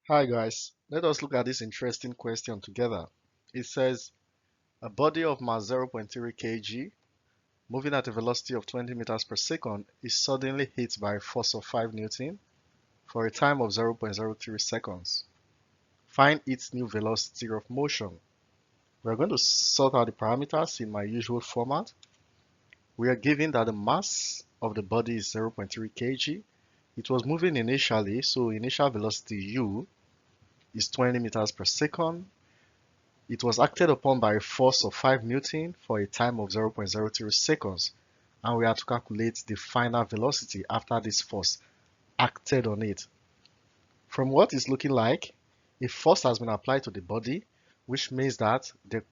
Hi guys, let us look at this interesting question together. It says a body of mass 0.3 kg moving at a velocity of 20 meters per second is suddenly hit by a force of 5 Newton for a time of 0.03 seconds. Find its new velocity of motion. We're going to sort out the parameters in my usual format. We are given that the mass of the body is 0.3 kg. It was moving initially, so initial velocity u is 20 meters per second. It was acted upon by a force of 5 Newton for a time of 0.03 seconds, and we have to calculate the final velocity after this force acted on it. From what it's looking like, a force has been applied to the body, which means that there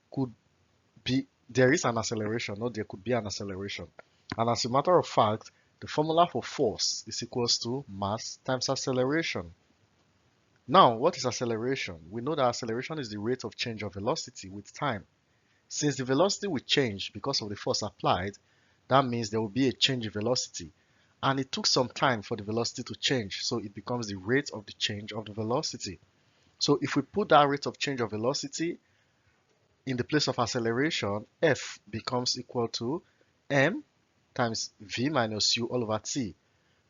is an acceleration, or there could be an acceleration. And as a matter of fact, the formula for force is equals to mass times acceleration. Now, what is acceleration? We know that acceleration is the rate of change of velocity with time. Since the velocity will change because of the force applied, that means there will be a change in velocity. And it took some time for the velocity to change, so it becomes the rate of the change of the velocity. So if we put that rate of change of velocity in the place of acceleration, F becomes equal to m times v minus u all over t,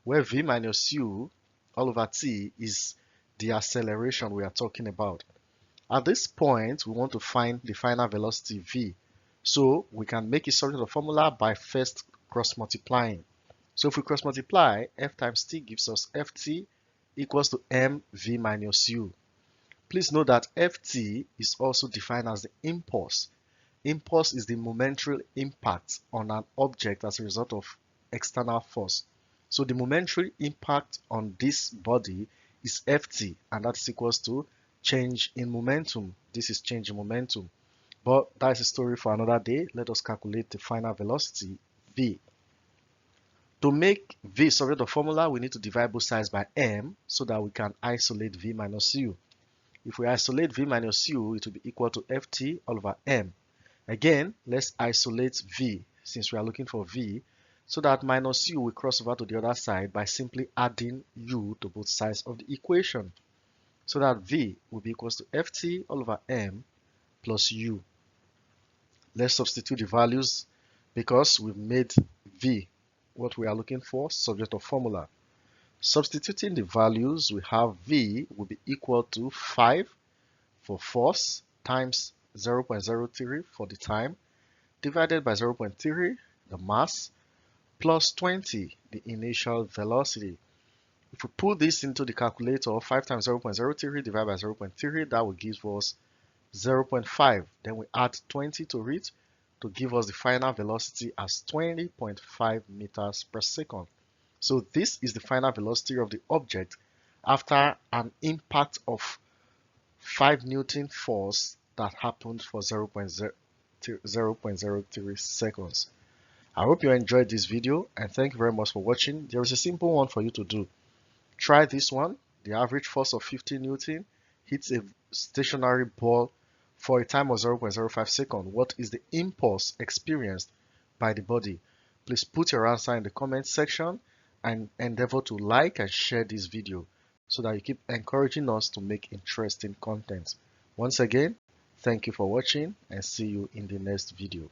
where v minus u all over t is the acceleration we are talking about. At this point, we want to find the final velocity v. So we can make it subject to the formula by first cross multiplying. So if we cross multiply, f times t gives us ft equals to mv minus u. Please note that ft is also defined as the impulse. Impulse is the momentary impact on an object as a result of external force. So the momentary impact on this body is ft, and that's equals to change in momentum. This is change in momentum. But that is a story for another day. Let us calculate the final velocity, v. To make v subject to formula, we need to divide both sides by m so that we can isolate v minus u. If we isolate v minus u, it will be equal to ft all over m. Again, let's isolate v since we are looking for v, so that minus u will cross over to the other side by simply adding u to both sides of the equation. So that v will be equals to ft all over m plus u. Let's substitute the values because we've made v what we are looking for subject of formula. Substituting the values, we have v will be equal to 5 for force times 0.03 for the time divided by 0.3, the mass, plus 20, the initial velocity. If we put this into the calculator, 5 times 0.03 divided by 0.3, that will give us 0.5. Then we add 20 to it to give us the final velocity as 20.5 meters per second. So this is the final velocity of the object after an impact of 5 Newton force that happened for 0.03 seconds. I hope you enjoyed this video and thank you very much for watching. There is a simple one for you to do. Try this one. The average force of 50 Newton hits a stationary ball for a time of 0.05 seconds. What is the impulse experienced by the body? Please put your answer in the comment section and endeavor to like and share this video so that you keep encouraging us to make interesting content. Once again, thank you for watching and see you in the next video.